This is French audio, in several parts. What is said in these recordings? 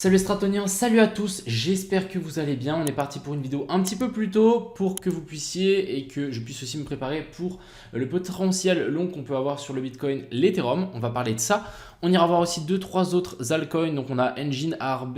Salut les Stratoniens, salut à tous, j'espère que vous allez bien. On est parti pour une vidéo un petit peu plus tôt pour que vous puissiez et que je puisse aussi me préparer pour le potentiel long qu'on peut avoir sur le Bitcoin, l'Ethereum. On va parler de ça. On ira voir aussi 2-3 autres altcoins. Donc on a Engine, ARB,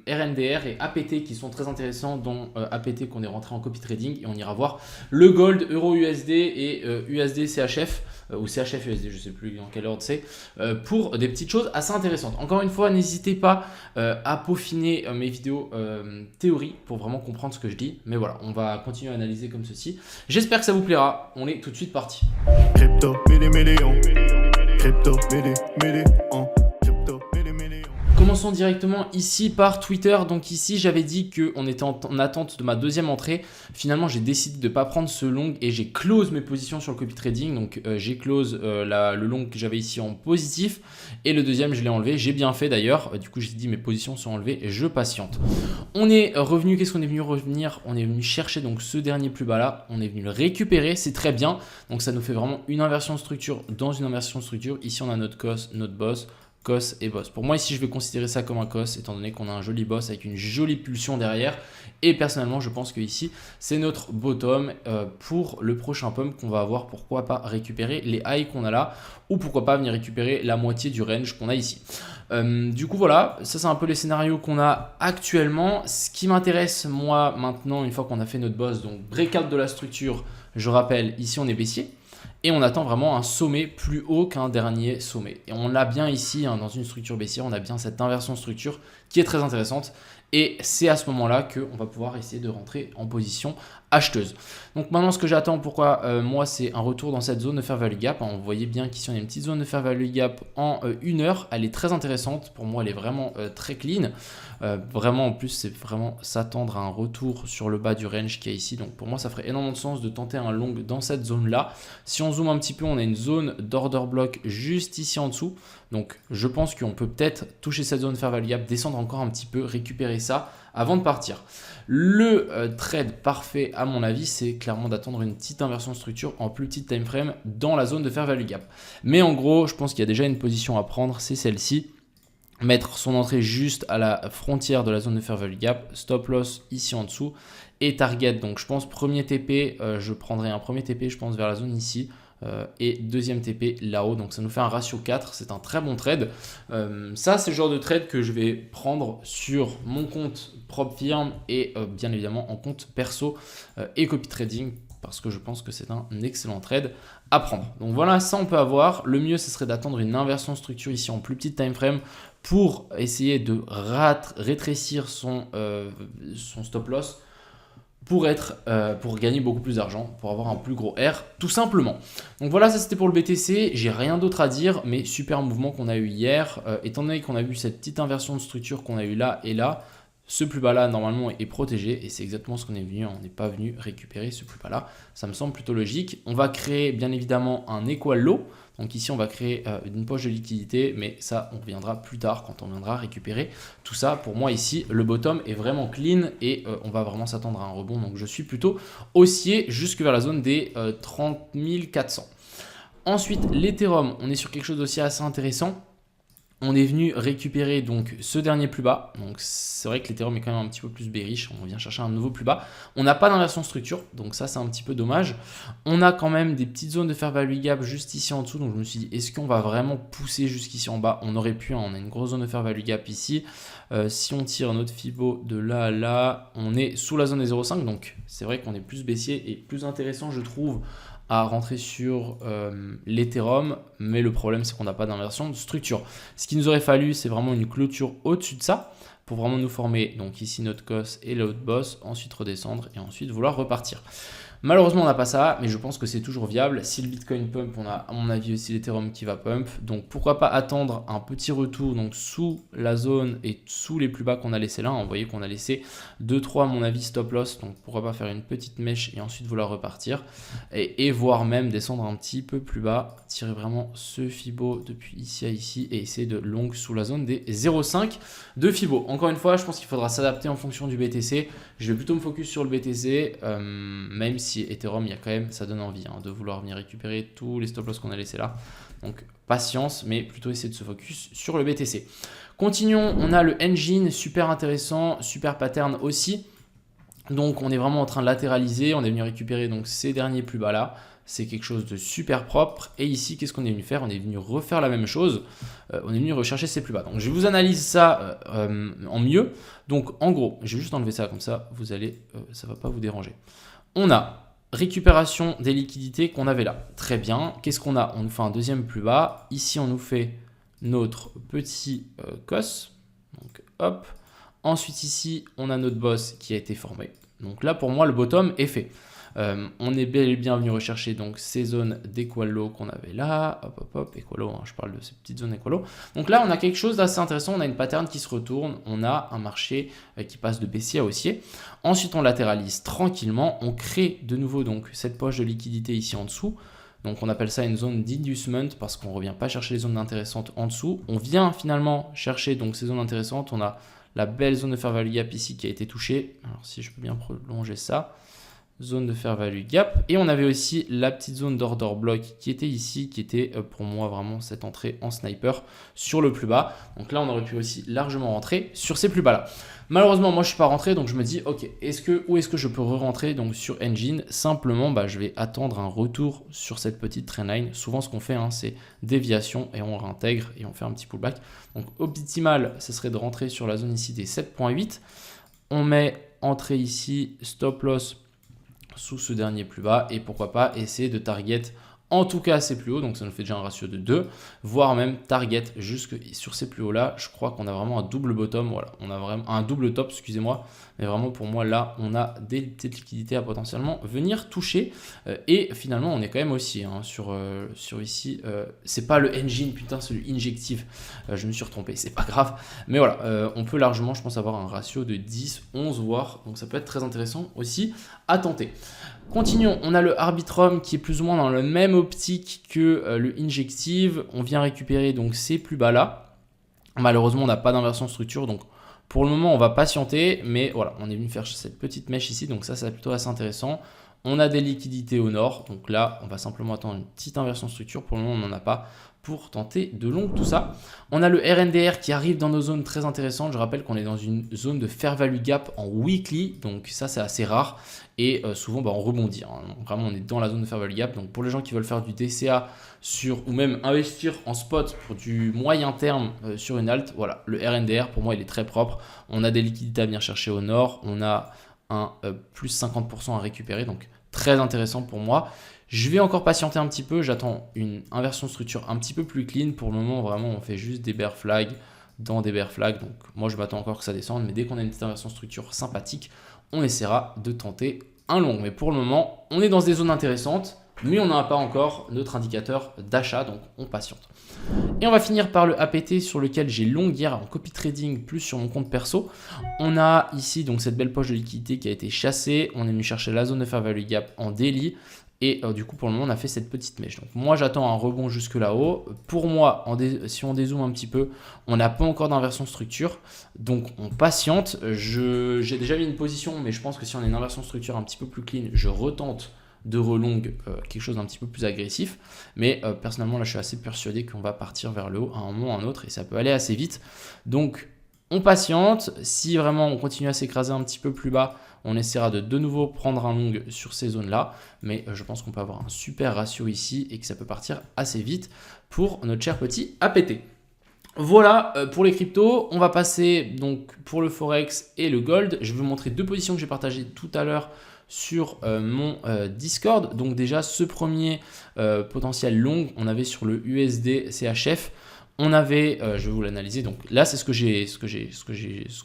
RNDR et APT qui sont très intéressants, dont APT qu'on est rentré en copy trading. Et on ira voir le Gold, Euro USD et USD CHF. Ou CHF USD, je ne sais plus dans quel ordre c'est, pour des petites choses assez intéressantes. Encore une fois, n'hésitez pas à peaufiner mes vidéos théorie pour vraiment comprendre ce que je dis. Mais voilà, on va continuer à analyser comme ceci. J'espère que ça vous plaira. On est tout de suite parti. Crypto, millions. Crypto, millions. Crypto, millions. Commençons directement ici par Twitter. Donc ici, j'avais dit qu'on était en attente de ma deuxième entrée. Finalement, j'ai décidé de ne pas prendre ce long et j'ai close mes positions sur le copy trading. Donc j'ai close le long que j'avais ici en positif et le deuxième, je l'ai enlevé. J'ai bien fait d'ailleurs. Du coup, j'ai dit mes positions sont enlevées et je patiente. On est revenu. Qu'est-ce qu'on est venu revenir? On est venu chercher donc ce dernier plus bas là. On est venu le récupérer. C'est très bien. Donc ça nous fait vraiment une inversion de structure dans une inversion de structure. Ici, on a notre cos, notre boss. Cos et boss. Pour moi ici je vais considérer ça comme un cos étant donné qu'on a un joli boss avec une jolie pulsion derrière et personnellement je pense que ici c'est notre bottom pour le prochain pump qu'on va avoir. Pourquoi pas récupérer les highs qu'on a là ou pourquoi pas venir récupérer la moitié du range qu'on a ici. Du coup voilà, ça c'est un peu les scénarios qu'on a actuellement. Ce qui m'intéresse moi maintenant une fois qu'on a fait notre boss, donc breakout de la structure, je rappelle ici on est baissier. Et on attend vraiment un sommet plus haut qu'un dernier sommet. Et on l'a bien ici, dans une structure baissière, on a bien cette inversion de structure qui est très intéressante. Et c'est à ce moment-là qu'on va pouvoir essayer de rentrer en position acheteuse. Donc maintenant, ce que j'attends, pourquoi moi, c'est un retour dans cette zone de fair value gap. Vous voyez bien qu'ici, on a une petite zone de fair value gap en 1 heure. Elle est très intéressante. Pour moi, elle est vraiment très clean. Vraiment, en plus, c'est vraiment s'attendre à un retour sur le bas du range qu'il y a ici. Donc pour moi, ça ferait énormément de sens de tenter un long dans cette zone-là. Si on zoome un petit peu, on a une zone d'order block juste ici en dessous. Donc je pense qu'on peut peut-être toucher cette zone fair value gap, descendre encore un petit peu, récupérer ça avant de partir. Le trade parfait à mon avis, c'est clairement d'attendre une petite inversion de structure en plus petite time frame dans la zone de fair value gap. Mais en gros, je pense qu'il y a déjà une position à prendre, c'est celle-ci. Mettre son entrée juste à la frontière de la zone de fair value gap, stop loss ici en dessous et target. Donc je pense premier TP, je prendrai un premier TP je pense vers la zone ici. Et deuxième TP là-haut, donc ça nous fait un ratio 4, c'est un très bon trade. Ça c'est le genre de trade que je vais prendre sur mon compte propre firme et bien évidemment en compte perso et copy trading parce que je pense que c'est un excellent trade à prendre. Donc voilà, ça on peut avoir. Le mieux ce serait d'attendre une inversion de structure ici en plus petite time frame pour essayer de rétrécir son stop loss pour gagner beaucoup plus d'argent, pour avoir un plus gros R, tout simplement. Donc voilà, ça c'était pour le BTC. J'ai rien d'autre à dire, mais super mouvement qu'on a eu hier. Étant donné qu'on a vu cette petite inversion de structure qu'on a eu là et là, ce plus bas là normalement est protégé et c'est exactement ce qu'on est venu. On n'est pas venu récupérer ce plus bas là. Ça me semble plutôt logique. On va créer bien évidemment un equal low. Donc ici, on va créer une poche de liquidité, mais ça, on reviendra plus tard quand on viendra récupérer tout ça. Pour moi, ici, le bottom est vraiment clean et on va vraiment s'attendre à un rebond. Donc, je suis plutôt haussier jusque vers la zone des 30 400. Ensuite, l'Ethereum, on est sur quelque chose d'aussi assez intéressant. On est venu récupérer donc ce dernier plus bas. Donc c'est vrai que l'Ethereum est quand même un petit peu plus bearish. On vient chercher un nouveau plus bas. On n'a pas d'inversion de structure. Donc ça c'est un petit peu dommage. On a quand même des petites zones de fair value gap juste ici en dessous. Donc je me suis dit est-ce qu'on va vraiment pousser jusqu'ici en bas? On aurait pu. On a une grosse zone de fair value gap ici. Si on tire notre Fibo de là à là, on est sous la zone des 0,5. Donc c'est vrai qu'on est plus baissier et plus intéressant je trouve à rentrer sur l'Ethereum, mais le problème c'est qu'on n'a pas d'inversion de structure. Ce qu'il nous aurait fallu, c'est vraiment une clôture au-dessus de ça pour vraiment nous former. Donc ici notre cos et l'autre boss, ensuite redescendre et ensuite vouloir repartir. Malheureusement, on n'a pas ça, mais je pense que c'est toujours viable. Si le Bitcoin pump, on a à mon avis aussi l'Ethereum qui va pump. Donc pourquoi pas attendre un petit retour donc sous la zone et sous les plus bas qu'on a laissé là. Vous voyez qu'on a laissé 2-3 à mon avis stop loss. Donc pourquoi pas faire une petite mèche et ensuite vouloir repartir. Et voire même descendre un petit peu plus bas. Tirer vraiment ce Fibo depuis ici à ici et essayer de long sous la zone des 0,5 de Fibo. Encore une fois, je pense qu'il faudra s'adapter en fonction du BTC. Je vais plutôt me focus sur le BTC, même si Ethereum, il y a quand même, ça donne envie de vouloir venir récupérer tous les stop loss qu'on a laissés là. Donc patience, mais plutôt essayer de se focus sur le BTC. Continuons, on a le engine, super intéressant, super pattern aussi. Donc on est vraiment en train de latéraliser, on est venu récupérer donc ces derniers plus bas là. C'est quelque chose de super propre. Et ici, qu'est-ce qu'on est venu faire? On est venu refaire la même chose. On est venu rechercher ces plus bas. Donc, je vous analyse ça en mieux. Donc, en gros, je vais juste enlever ça comme ça. Vous allez, ça ne va pas vous déranger. On a récupération des liquidités qu'on avait là. Très bien. Qu'est-ce qu'on a? On nous fait un deuxième plus bas. Ici, on nous fait notre petit COS. Donc, hop. Ensuite, ici, on a notre boss qui a été formé. Donc là, pour moi, le bottom est fait. On est bel et bien venu rechercher donc ces zones d'équalo qu'on avait là. Hop, hop, hop, équalo, hein, je parle de ces petites zones équalo. Donc là, on a quelque chose d'assez intéressant. On a une pattern qui se retourne. On a un marché qui passe de baissier à haussier. Ensuite, on latéralise tranquillement. On crée de nouveau donc cette poche de liquidité ici en dessous. Donc on appelle ça une zone d'inducement parce qu'on ne revient pas chercher les zones intéressantes en dessous. On vient finalement chercher donc ces zones intéressantes. On a la belle zone de fair value gap ici qui a été touchée. Alors si je peux bien prolonger ça. Zone de fair value gap. Et on avait aussi la petite zone d'order block qui était ici, qui était pour moi vraiment cette entrée en sniper sur le plus bas. Donc là, on aurait pu aussi largement rentrer sur ces plus bas là. Malheureusement, moi, je ne suis pas rentré, donc je me dis, ok, où est-ce que je peux re-rentrer donc sur Engine? Simplement, je vais attendre un retour sur cette petite trendline. Souvent, ce qu'on fait, c'est déviation et on réintègre et on fait un petit pullback. Donc, optimal, ce serait de rentrer sur la zone ici des 7.8. On met entrée ici, stop loss sous ce dernier plus bas et pourquoi pas essayer de target en tout cas assez plus haut, donc ça nous fait déjà un ratio de 2, voire même target jusque sur ces plus hauts là. Je crois qu'on a vraiment un double bottom, voilà, on a vraiment un double top, excusez-moi, mais vraiment pour moi là on a des petites liquidités à potentiellement venir toucher et finalement on est quand même aussi sur ici, c'est pas le engine, putain c'est le injective, je me suis retrompé, c'est pas grave, mais voilà, on peut largement je pense avoir un ratio de 10, 11 voire, donc ça peut être très intéressant aussi à tenter. Continuons, on a le Arbitrum qui est plus ou moins dans la même optique que le Injective. On vient récupérer donc ces plus bas là. Malheureusement, on n'a pas d'inversion structure, donc pour le moment, on va patienter. Mais voilà, on est venu faire cette petite mèche ici, donc ça, c'est plutôt assez intéressant. On a des liquidités au nord, donc là, on va simplement attendre une petite inversion structure. Pour le moment, on n'en a pas pour tenter de long tout ça. On a le RNDR qui arrive dans nos zones très intéressantes. Je rappelle qu'on est dans une zone de fair value gap en weekly, donc ça c'est assez rare et souvent on rebondit. Vraiment on est dans la zone de fair value gap. Donc pour les gens qui veulent faire du DCA ou même investir en spot pour du moyen terme sur une alt, voilà, le RNDR pour moi il est très propre. On a des liquidités à venir chercher au nord, on a un plus 50% à récupérer, donc très intéressant pour moi. Je vais encore patienter un petit peu, j'attends une inversion de structure un petit peu plus clean. Pour le moment, vraiment, on fait juste des bear flags dans des bear flags. Donc moi, je m'attends encore que ça descende, mais dès qu'on a une petite inversion de structure sympathique, on essaiera de tenter un long. Mais pour le moment, on est dans des zones intéressantes, mais on n'a pas encore notre indicateur d'achat, donc on patiente. Et on va finir par le APT sur lequel j'ai long hier en copy trading plus sur mon compte perso. On a ici donc cette belle poche de liquidité qui a été chassée. On est venu chercher la zone de fair value gap en daily. Et du coup, pour le moment, on a fait cette petite mèche. Donc, moi, j'attends un rebond jusque là-haut. Pour moi, si on dézoome un petit peu, on n'a pas encore d'inversion structure. Donc, on patiente. J'ai déjà mis une position, mais je pense que si on a une inversion structure un petit peu plus clean, je retente de relong quelque chose d'un petit peu plus agressif. Mais personnellement, là, je suis assez persuadé qu'on va partir vers le haut à un moment ou à un autre. Et ça peut aller assez vite. Donc, on patiente. Si vraiment on continue à s'écraser un petit peu plus bas, on essaiera de nouveau prendre un long sur ces zones-là. Mais je pense qu'on peut avoir un super ratio ici et que ça peut partir assez vite pour notre cher petit APT. Voilà pour les cryptos. On va passer donc pour le Forex et le Gold. Je vais vous montrer deux positions que j'ai partagées tout à l'heure sur mon Discord. Donc déjà, ce premier potentiel long, on avait sur le USD CHF. On avait, je vais vous l'analyser, donc là c'est ce que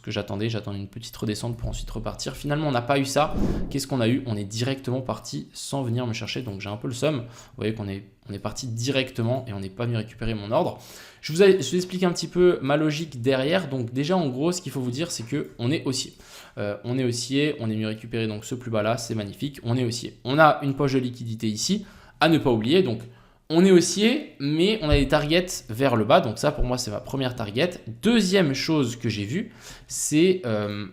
j'attendais, j'attendais une petite redescente pour ensuite repartir. Finalement on n'a pas eu ça, qu'est-ce qu'on a eu? On est directement parti sans venir me chercher, donc j'ai un peu le seum. Vous voyez qu'on est parti directement et on n'est pas venu récupérer mon ordre. Je vous explique un petit peu ma logique derrière. Donc déjà en gros ce qu'il faut vous dire c'est qu'on est haussier. On est haussier, on est venu récupérer donc ce plus bas là, c'est magnifique, on est haussier. On a une poche de liquidité ici, à ne pas oublier, donc On est haussier, mais on a des targets vers le bas. Donc ça, pour moi, c'est ma première target. Deuxième chose que j'ai vue, c'est,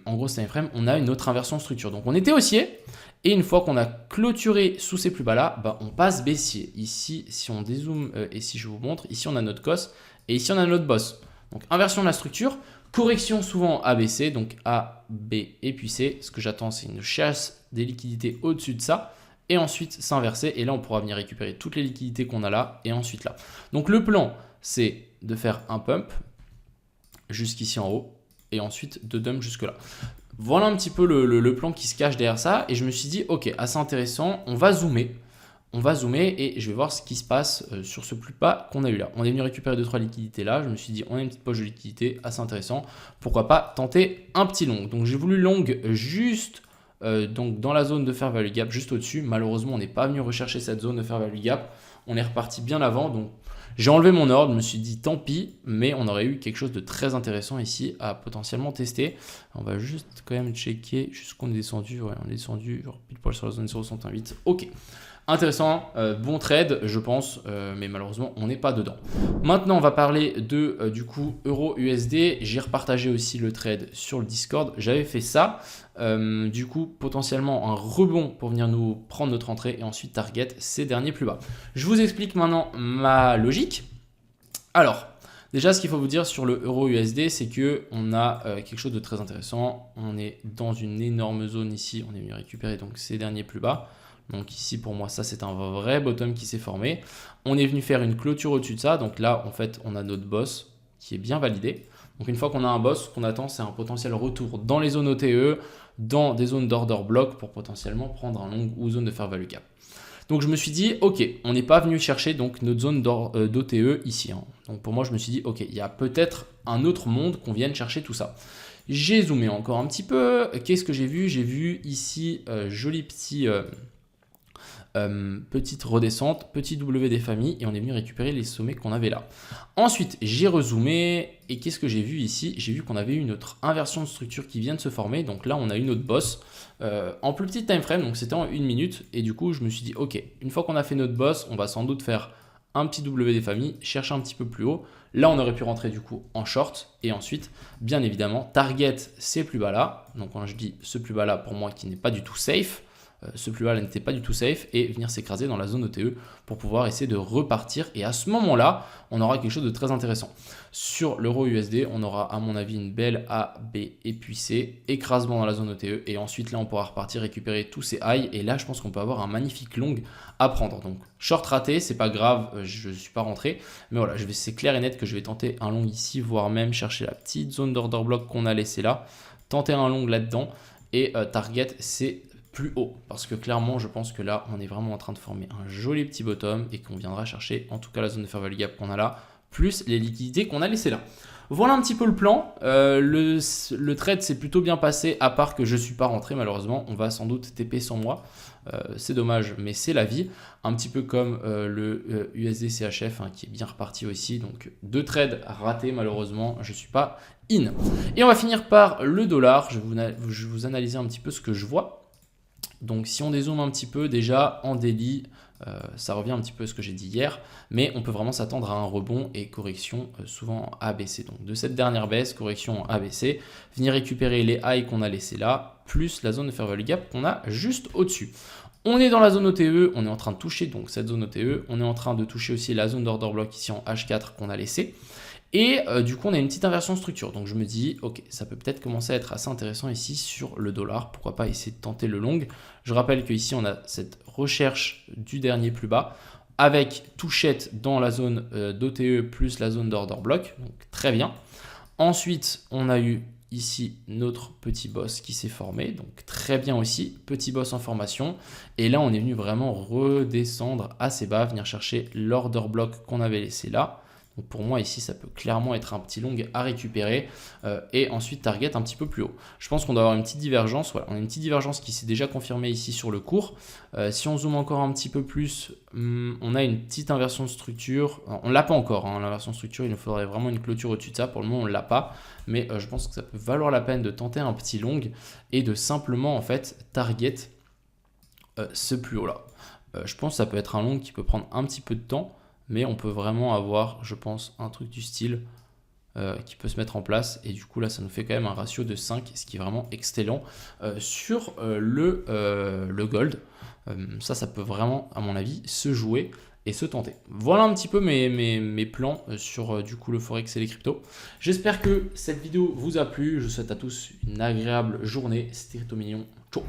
en gros, c'est time frame, on a une autre inversion de structure. Donc on était haussier, et une fois qu'on a clôturé sous ces plus bas-là, bah, on passe baissier. Ici, si on dézoome, et si je vous montre, ici, on a notre cos, et ici, on a notre boss. Donc inversion de la structure, correction souvent ABC, donc A, B et puis C. Ce que j'attends, c'est une chasse des liquidités au-dessus de ça. Et ensuite s'inverser, et là on pourra venir récupérer toutes les liquidités qu'on a là, et ensuite là. Donc le plan, c'est de faire un pump jusqu'ici en haut, et ensuite de dump jusque là. Voilà un petit peu le plan qui se cache derrière ça, et je me suis dit, ok, assez intéressant, on va zoomer, et je vais voir ce qui se passe sur ce plus bas qu'on a eu là. On est venu récupérer 2-3 liquidités là, je me suis dit, on a une petite poche de liquidité, assez intéressant, pourquoi pas tenter un petit long. Donc j'ai voulu long juste... donc dans la zone de fair value gap juste au-dessus. Malheureusement, on n'est pas venu rechercher cette zone de fair value gap. On est reparti bien avant. Donc j'ai enlevé mon ordre. Je me suis dit tant pis, mais on aurait eu quelque chose de très intéressant ici à potentiellement tester. On va juste quand même checker jusqu'où on est descendu. Ouais, on est descendu genre pile poil sur la zone 0,68. Ok. Intéressant, bon trade je pense, mais malheureusement on n'est pas dedans. Maintenant on va parler de du coup euro USD. J'ai repartagé aussi le trade sur le Discord. J'avais fait ça, du coup potentiellement un rebond pour venir nous prendre notre entrée et ensuite target ces derniers plus bas. Je vous explique maintenant ma logique. Alors déjà ce qu'il faut vous dire sur le euro USD, c'est que on a quelque chose de très intéressant. On est dans une énorme zone ici, on est venu récupérer donc ces derniers plus bas. Donc ici pour moi ça c'est un vrai bottom qui s'est formé. On est venu faire une clôture au-dessus de ça. Donc là en fait on a notre boss qui est bien validé. Donc une fois qu'on a un boss, ce qu'on attend c'est un potentiel retour dans les zones OTE, dans des zones d'order block pour potentiellement prendre un long ou zone de fair value gap. Donc je me suis dit ok, on n'est pas venu chercher donc notre zone d'OTE ici. Hein. Donc pour moi je me suis dit ok, il y a peut-être un autre monde qu'on vienne chercher tout ça. J'ai zoomé encore un petit peu. Qu'est-ce que j'ai vu? J'ai vu ici joli petit... petite redescente, petit W des familles et on est venu récupérer les sommets qu'on avait là. Ensuite, j'ai rezoomé et qu'est-ce que j'ai vu ici? J'ai vu qu'on avait eu notre inversion de structure qui vient de se former. Donc là, on a eu notre boss en plus petit time frame, donc c'était en 1 minute. Et du coup, je me suis dit, ok, une fois qu'on a fait notre boss, on va sans doute faire un petit W des familles, chercher un petit peu plus haut. Là, on aurait pu rentrer du coup en short et ensuite, bien évidemment, target ces plus bas là. Donc quand je dis ce plus bas là, pour moi qui n'est pas du tout safe, ce plus bas là n'était pas du tout safe et venir s'écraser dans la zone OTE pour pouvoir essayer de repartir. Et à ce moment-là, on aura quelque chose de très intéressant. Sur l'euro USD, on aura à mon avis une belle A, B et puis C, écrasement dans la zone OTE et ensuite là on pourra repartir récupérer tous ces highs et là je pense qu'on peut avoir un magnifique long à prendre. Donc short raté, c'est pas grave, je ne suis pas rentré, mais voilà, c'est clair et net que je vais tenter un long ici, voire même chercher la petite zone d'order block qu'on a laissé là, tenter un long là-dedans et target c'est plus haut parce que clairement je pense que là on est vraiment en train de former un joli petit bottom et qu'on viendra chercher en tout cas la zone de fair value gap qu'on a là plus les liquidités qu'on a laissées là. Voilà un petit peu le plan. Le trade s'est plutôt bien passé à part que je ne suis pas rentré malheureusement. On va sans doute TP sans moi. C'est dommage mais c'est la vie. Un petit peu comme le USD CHF hein, qui est bien reparti aussi. Donc deux trades ratés malheureusement. Je ne suis pas in. Et on va finir par le dollar. Je vais vous analyser un petit peu ce que je vois. Donc si on dézoome un petit peu déjà en daily, ça revient un petit peu à ce que j'ai dit hier, mais on peut vraiment s'attendre à un rebond et correction souvent ABC. Donc de cette dernière baisse, correction ABC, venir récupérer les highs qu'on a laissés là, plus la zone de fair value gap qu'on a juste au-dessus. On est dans la zone OTE, on est en train de toucher donc cette zone OTE, on est en train de toucher aussi la zone d'order block ici en H4 qu'on a laissé. Et du coup, on a une petite inversion de structure. Donc, je me dis, ok, ça peut peut-être commencer à être assez intéressant ici sur le dollar. Pourquoi pas essayer de tenter le long. Je rappelle qu'ici, on a cette recherche du dernier plus bas avec touchette dans la zone d'OTE plus la zone d'order block. Donc, très bien. Ensuite, on a eu ici notre petit boss qui s'est formé. Donc, très bien aussi. Petit boss en formation. Et là, on est venu vraiment redescendre assez bas, venir chercher l'order block qu'on avait laissé là. Donc pour moi ici ça peut clairement être un petit long à récupérer et ensuite target un petit peu plus haut. Je pense qu'on doit avoir une petite divergence. Voilà, on a une petite divergence qui s'est déjà confirmée ici sur le cours. Si on zoome encore un petit peu plus, on a une petite inversion de structure. Alors, on ne l'a pas encore hein, l'inversion de structure, il nous faudrait vraiment une clôture au-dessus de ça. Pour le moment on ne l'a pas, mais je pense que ça peut valoir la peine de tenter un petit long et de simplement en fait target ce plus haut là. Je pense que ça peut être un long qui peut prendre un petit peu de temps. mais on peut vraiment avoir, je pense, un truc du style qui peut se mettre en place. Et du coup, là, ça nous fait quand même un ratio de 5, ce qui est vraiment excellent sur le gold. Ça peut vraiment, à mon avis, se jouer et se tenter. Voilà un petit peu mes plans sur du coup le Forex et les cryptos. J'espère que cette vidéo vous a plu. Je vous souhaite à tous une agréable journée. C'était Crypto Million. Ciao.